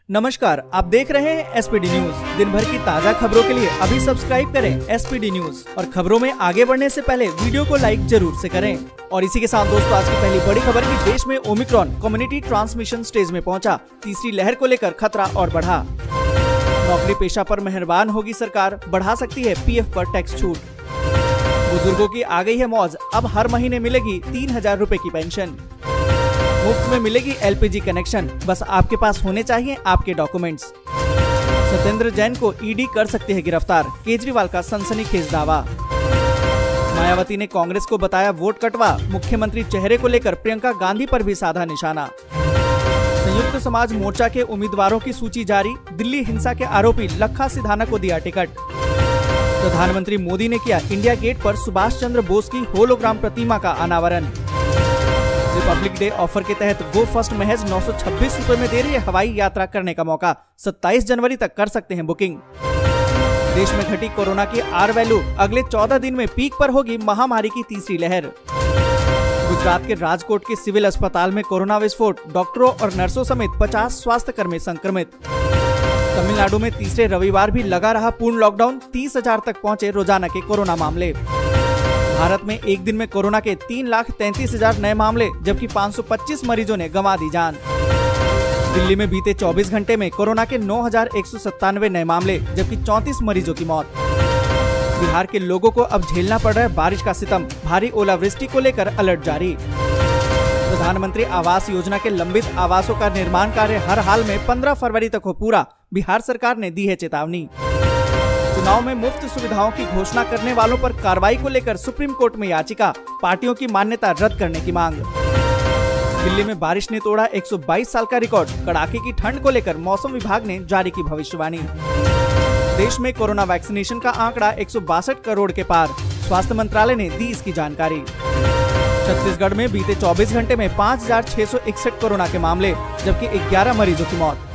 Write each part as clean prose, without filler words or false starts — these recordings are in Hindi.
नमस्कार, आप देख रहे हैं एसपीडी न्यूज। दिन भर की ताज़ा खबरों के लिए अभी सब्सक्राइब करें एसपीडी न्यूज और खबरों में आगे बढ़ने से पहले वीडियो को लाइक जरूर से करें। और इसी के साथ दोस्तों, आज की पहली बड़ी खबर की देश में ओमिक्रॉन कम्युनिटी ट्रांसमिशन स्टेज में पहुंचा। तीसरी लहर को लेकर खतरा और बढ़ा। नौकरी पेशा पर मेहरबान होगी सरकार, बढ़ा सकती है पीएफ पर टैक्स छूट। बुजुर्गों की आ गई है मौज, अब हर महीने मिलेगी 3000 रूपए की पेंशन। मुफ्त में मिलेगी एलपीजी कनेक्शन, बस आपके पास होने चाहिए आपके डॉक्यूमेंट्स। सत्येंद्र जैन को ईडी कर सकती है गिरफ्तार, केजरीवाल का सनसनीखेज दावा। मायावती ने कांग्रेस को बताया वोट कटवा, मुख्यमंत्री चेहरे को लेकर प्रियंका गांधी पर भी साधा निशाना। संयुक्त समाज मोर्चा के उम्मीदवारों की सूची जारी, दिल्ली हिंसा के आरोपी लखा सिधाना को दिया टिकट। प्रधानमंत्री मोदी ने किया इंडिया गेट पर सुभाष चंद्र बोस की होलोग्राम प्रतिमा का अनावरण। रिपब्लिक डे ऑफर के तहत गो फर्स्ट महज 926 रूपए में दे रही है हवाई यात्रा करने का मौका। 27 जनवरी तक कर सकते हैं बुकिंग। देश में घटी कोरोना की आर वैल्यू, अगले 14 दिन में पीक पर होगी महामारी की तीसरी लहर। गुजरात के राजकोट के सिविल अस्पताल में कोरोना विस्फोट, डॉक्टरों और नर्सों समेत 50 स्वास्थ्य कर्मी संक्रमित। तमिलनाडु में तीसरे रविवार भी लगा रहा पूर्ण लॉकडाउन, 30,000 तक पहुंचे रोजाना के कोरोना मामले। भारत में एक दिन में कोरोना के 3,33,000 नए मामले, जबकि 525 मरीजों ने गंवा दी जान। दिल्ली में बीते 24 घंटे में कोरोना के 9,197 नए मामले, जबकि 34 मरीजों की मौत। बिहार के लोगों को अब झेलना पड़ रहा है बारिश का सितम, भारी ओलावृष्टि को लेकर अलर्ट जारी। प्रधानमंत्री आवास योजना के लंबित आवासों का निर्माण कार्य हर हाल में 15 फरवरी तक हो पूरा, बिहार सरकार ने दी है चेतावनी। चुनाव में मुफ्त सुविधाओं की घोषणा करने वालों पर कार्रवाई को लेकर सुप्रीम कोर्ट में याचिका, पार्टियों की मान्यता रद्द करने की मांग। दिल्ली में बारिश ने तोड़ा 122 साल का रिकॉर्ड, कड़ाके की ठंड को लेकर मौसम विभाग ने जारी की भविष्यवाणी। देश में कोरोना वैक्सीनेशन का आंकड़ा 162 करोड़ के पार, स्वास्थ्य मंत्रालय ने दी इसकी जानकारी। छत्तीसगढ़ में बीते 24 घंटे में 5,661 कोरोना के मामले, जबकि 11 मरीजों की मौत।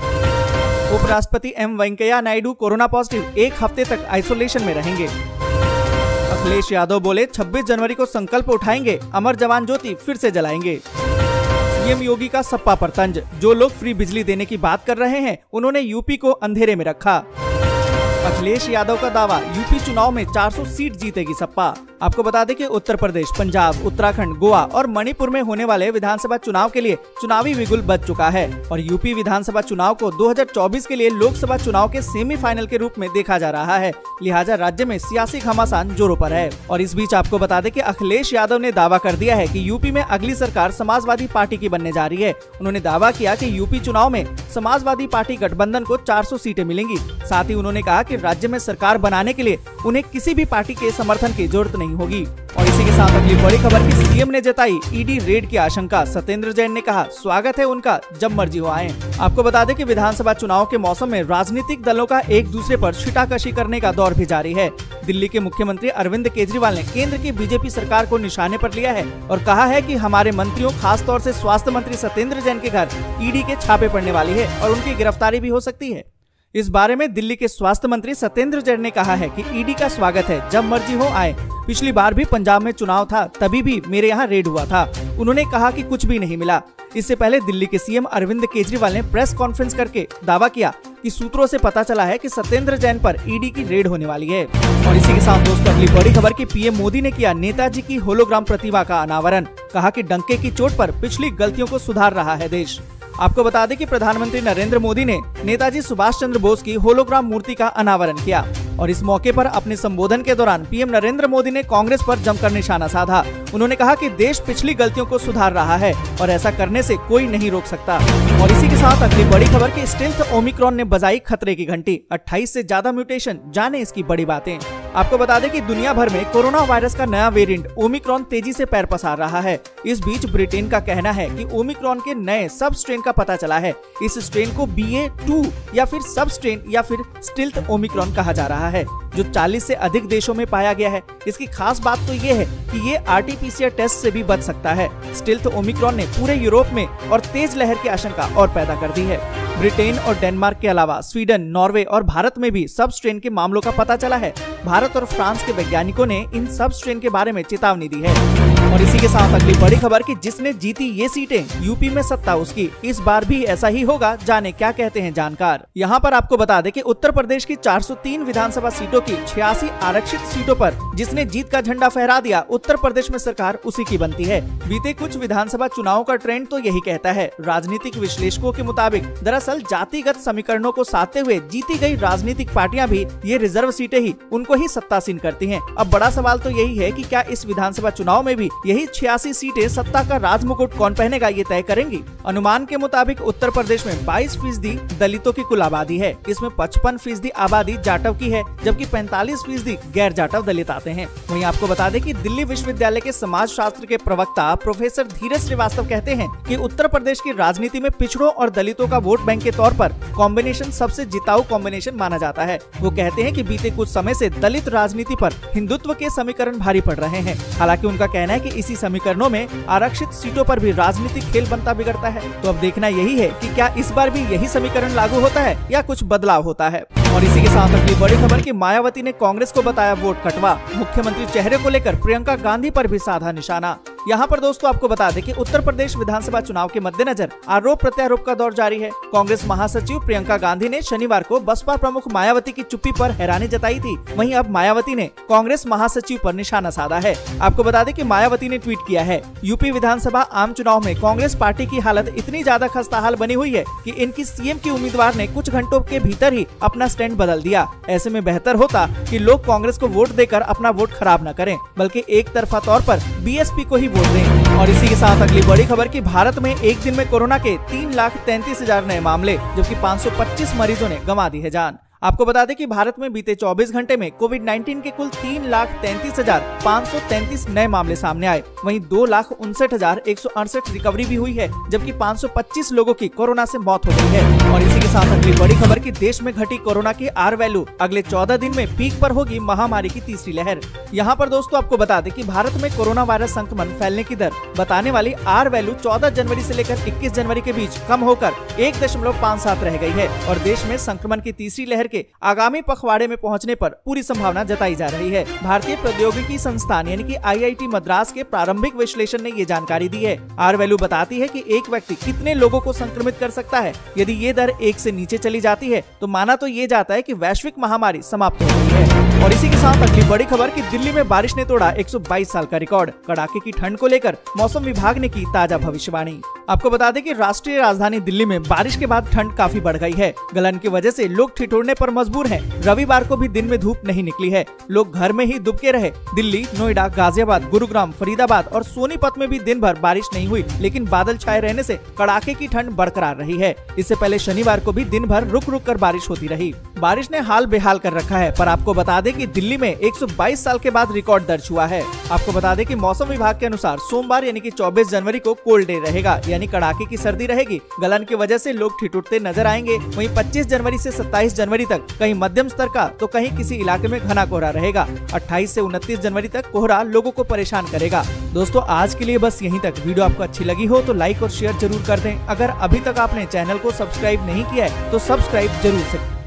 उपराष्ट्रपति M Venkaiah Naidu corona positive, 1 हफ्ते तक आइसोलेशन में रहेंगे। अखिलेश यादव बोले 26 जनवरी को संकल्प उठाएंगे, अमर जवान ज्योति फिर से जलाएंगे। सीएम योगी का सपा पर तंज, जो लोग फ्री बिजली देने की बात कर रहे हैं उन्होंने यूपी को अंधेरे में रखा। अखिलेश यादव का दावा, यूपी चुनाव में 400 सीट जीतेगी सपा। आपको बता दें कि उत्तर प्रदेश, पंजाब, उत्तराखंड, गोवा और मणिपुर में होने वाले विधानसभा चुनाव के लिए चुनावी बिगुल बज चुका है और यूपी विधानसभा चुनाव को 2024 के लिए लोकसभा चुनाव के सेमीफाइनल के रूप में देखा जा रहा है। लिहाजा राज्य में सियासी घमासान जोरों पर है। और इस बीच आपको बता दें कि अखिलेश यादव ने दावा कर दिया है कि यूपी में अगली सरकार समाजवादी पार्टी की बनने जा रही है। उन्होंने दावा किया कि यूपी चुनाव में समाजवादी पार्टी गठबंधन को 400 सीटें मिलेंगी। साथ ही उन्होंने कहा कि राज्य में सरकार बनाने के लिए उन्हें किसी भी पार्टी के समर्थन की जरूरत नहीं होगी। और इसी के साथ अगली बड़ी खबर की सीएम ने जताई ईडी रेड की आशंका। सत्येंद्र जैन ने कहा स्वागत है उनका, जब मर्जी हो आए। आपको बता दें कि विधानसभा चुनाव के मौसम में राजनीतिक दलों का एक दूसरे पर छिटाकशी करने का दौर भी जारी है। दिल्ली के मुख्यमंत्री अरविंद केजरीवाल ने केंद्र की बीजेपी सरकार को निशाने पर लिया है और कहा है कि हमारे मंत्रियों, खास तौर से स्वास्थ्य मंत्री सत्येंद्र जैन के घर ईडी के छापे पड़ने वाली है और उनकी गिरफ्तारी भी हो सकती है। इस बारे में दिल्ली के स्वास्थ्य मंत्री सत्येंद्र जैन ने कहा है कि ईडी का स्वागत है, जब मर्जी हो आए। पिछली बार भी पंजाब में चुनाव था, तभी भी मेरे यहाँ रेड हुआ था। उन्होंने कहा कि कुछ भी नहीं मिला। इससे पहले दिल्ली के सीएम अरविंद केजरीवाल ने प्रेस कॉन्फ्रेंस करके दावा किया कि सूत्रों से पता चला है कि सत्येंद्र जैन पर ईडी की रेड होने वाली है। और इसी के साथ दोस्तों, अगली बड़ी खबर की पीएम मोदी ने किया नेताजी की होलोग्राम प्रतिमा का अनावरण। कहा कि डंके की चोट पर पिछली गलतियों को सुधार रहा है देश। आपको बता दें कि प्रधानमंत्री नरेंद्र मोदी ने नेताजी सुभाष चंद्र बोस की होलोग्राम मूर्ति का अनावरण किया और इस मौके पर अपने संबोधन के दौरान पीएम नरेंद्र मोदी ने कांग्रेस पर जमकर निशाना साधा। उन्होंने कहा कि देश पिछली गलतियों को सुधार रहा है और ऐसा करने से कोई नहीं रोक सकता। और इसी के साथ अगली बड़ी खबर की स्टेल्थ ओमिक्रॉन ने बजाई खतरे की घंटी, 28 से ज्यादा म्यूटेशन, जाने इसकी बड़ी बातें। आपको बता दें कि दुनिया भर में कोरोना वायरस का नया वेरिएंट ओमिक्रॉन तेजी से पैर पसार रहा है। इस बीच ब्रिटेन का कहना है कि ओमिक्रॉन के नए सब स्ट्रेन का पता चला है। इस स्ट्रेन को BA.2 या फिर सब स्ट्रेन या फिर स्टिल्थ ओमिक्रॉन कहा जा रहा है, जो 40 से अधिक देशों में पाया गया है। इसकी खास बात तो ये है कि ये RT-PCR टेस्ट से भी बच सकता है। स्टिल्थ ओमिक्रॉन ने पूरे यूरोप में और तेज लहर की आशंका और पैदा कर दी है। ब्रिटेन और डेनमार्क के अलावा स्वीडन, नॉर्वे और भारत में भी सब स्ट्रेन के मामलों का पता चला है। भारत और फ्रांस के वैज्ञानिकों ने इन सब स्ट्रेन के बारे में चेतावनी दी है। और इसी के साथ अगली बड़ी खबर कि जिसने जीती ये सीटें यूपी में सत्ता उसकी, इस बार भी ऐसा ही होगा, जाने क्या कहते हैं जानकार। यहाँ पर आपको बता दें कि उत्तर प्रदेश की 403 विधानसभा सीटों की 86 आरक्षित सीटों पर जिसने जीत का झंडा फहरा दिया, उत्तर प्रदेश में सरकार उसी की बनती है। बीते कुछ विधानसभा चुनावों का ट्रेंड तो यही कहता है। राजनीतिक विश्लेषकों के मुताबिक दरअसल जातिगत समीकरणों को साधते हुए जीती गई राजनीतिक पार्टियां भी ये रिजर्व सीटें ही उनको ही सत्तासीन करती हैं। अब बड़ा सवाल तो यही है कि क्या इस विधानसभा चुनाव में भी यही 86 सीटें सत्ता का राजमुकुट कौन पहनेगा, ये तय करेंगी। अनुमान के मुताबिक उत्तर प्रदेश में 22% दलितों की कुल आबादी है। इसमें 55% आबादी जाटव की है, जबकि 45% गैर जाटव दलित आते हैं। वहीं आपको बता दें कि दिल्ली विश्वविद्यालय के समाज शास्त्र के प्रवक्ता प्रोफेसर धीरज श्रीवास्तव कहते हैं कि उत्तर प्रदेश की राजनीति में पिछड़ों और दलितों का वोट बैंक के तौर पर कॉम्बिनेशन सबसे जिताऊ कॉम्बिनेशन माना जाता है। वो कहते हैं कि बीते कुछ समय से दलित राजनीति पर हिंदुत्व के समीकरण भारी पड़ रहे हैं। हालांकि उनका कहना है कि इसी समीकरणों में आरक्षित सीटों पर भी राजनीतिक खेल बनता बिगड़ता है। तो अब देखना यही है कि क्या इस बार भी यही समीकरण लागू होता है या कुछ बदलाव होता है। और इसी के साथ अगली बड़ी खबर कि मायावती ने कांग्रेस को बताया वोट कटवा, मुख्यमंत्री चेहरे को लेकर प्रियंका गांधी पर भी साधा निशाना। यहाँ पर दोस्तों आपको बता दें कि उत्तर प्रदेश विधानसभा चुनाव के मद्देनजर आरोप प्रत्यारोप का दौर जारी है। कांग्रेस महासचिव प्रियंका गांधी ने शनिवार को बसपा प्रमुख मायावती की चुप्पी पर हैरानी जताई थी। वहीं अब मायावती ने कांग्रेस महासचिव पर निशाना साधा है। आपको बता दें कि मायावती ने ट्वीट किया है, यूपी विधानसभा आम चुनाव में कांग्रेस पार्टी की हालत इतनी ज्यादा खस्ताहाल बनी हुई है कि इनकी सीएम की उम्मीदवार ने कुछ घंटों के भीतर ही अपना स्टैंड बदल दिया। ऐसे में बेहतर होता कि लोग कांग्रेस को वोट देकर अपना वोट खराब न करें, बल्कि एक तरफा तौर पर बीएसपी को ही वोट दें। और इसी के साथ अगली बड़ी खबर कि भारत में एक दिन में कोरोना के 3,33,000 नए मामले, जबकि 525 मरीजों ने गंवा दी है जान। आपको बता दें कि भारत में बीते 24 घंटे में कोविड-19 के कुल 3,33,533 नए मामले सामने आए। वहीं 2,59,168 रिकवरी भी हुई है, जबकि 525 लोगों की कोरोना से मौत हो गई है। और इसी के साथ अगली बड़ी खबर कि देश में घटी कोरोना की आर वैल्यू, अगले 14 दिन में पीक पर होगी महामारी की तीसरी लहर। यहाँ पर दोस्तों आपको बता दें कि भारत में कोरोना वायरस संक्रमण फैलने की दर बताने वाली आर वैल्यू 14 जनवरी से लेकर 21 जनवरी के बीच कम होकर 1.57 रह गई है और देश में संक्रमण की तीसरी लहर के आगामी पखवाड़े में पहुंचने पर पूरी संभावना जताई जा रही है। भारतीय प्रौद्योगिकी संस्थान यानी कि IIT मद्रास के प्रारंभिक विश्लेषण ने ये जानकारी दी है। आर वैल्यू बताती है कि एक व्यक्ति कितने लोगों को संक्रमित कर सकता है। यदि ये दर 1 से नीचे चली जाती है तो माना तो ये जाता है कि वैश्विक महामारी समाप्त हो गई है। और इसी के साथ अगली बड़ी खबर कि दिल्ली में बारिश ने तोड़ा 122 साल का रिकॉर्ड, कड़ाके की ठंड को लेकर मौसम विभाग ने की ताजा भविष्यवाणी। आपको बता दें कि राष्ट्रीय राजधानी दिल्ली में बारिश के बाद ठंड काफी बढ़ गई है। गलन की वजह से लोग ठिठुरने पर मजबूर हैं। रविवार को भी दिन में धूप नहीं निकली है, लोग घर में ही दुबके रहे। दिल्ली, नोएडा, गाजियाबाद, गुरुग्राम, फरीदाबाद और सोनीपत में भी दिन भर बारिश नहीं हुई, लेकिन बादल छाए रहने से कड़ाके की ठंड बरकरार रही है। इससे पहले शनिवार को भी दिन भर रुक रुक कर बारिश होती रही। बारिश ने हाल बेहाल कर रखा है, पर आपको बता दें कि दिल्ली में 122 साल के बाद रिकॉर्ड दर्ज हुआ है। आपको बता दें कि मौसम विभाग के अनुसार सोमवार यानी कि 24 जनवरी को कोल्ड डे रहेगा, यानी कड़ाके की सर्दी रहेगी। गलन की वजह से लोग ठिठुरते नजर आएंगे। वहीं 25 जनवरी से 27 जनवरी तक कहीं मध्यम स्तर का तो कहीं किसी इलाके में घना कोहरा रहेगा। 28 से 29 जनवरी तक कोहरा लोगों को परेशान करेगा। दोस्तों आज के लिए बस यहीं तक। वीडियो आपको अच्छी लगी हो तो लाइक और शेयर जरूर कर दें। अगर अभी तक आपने चैनल को सब्सक्राइब नहीं किया है तो सब्सक्राइब जरूर से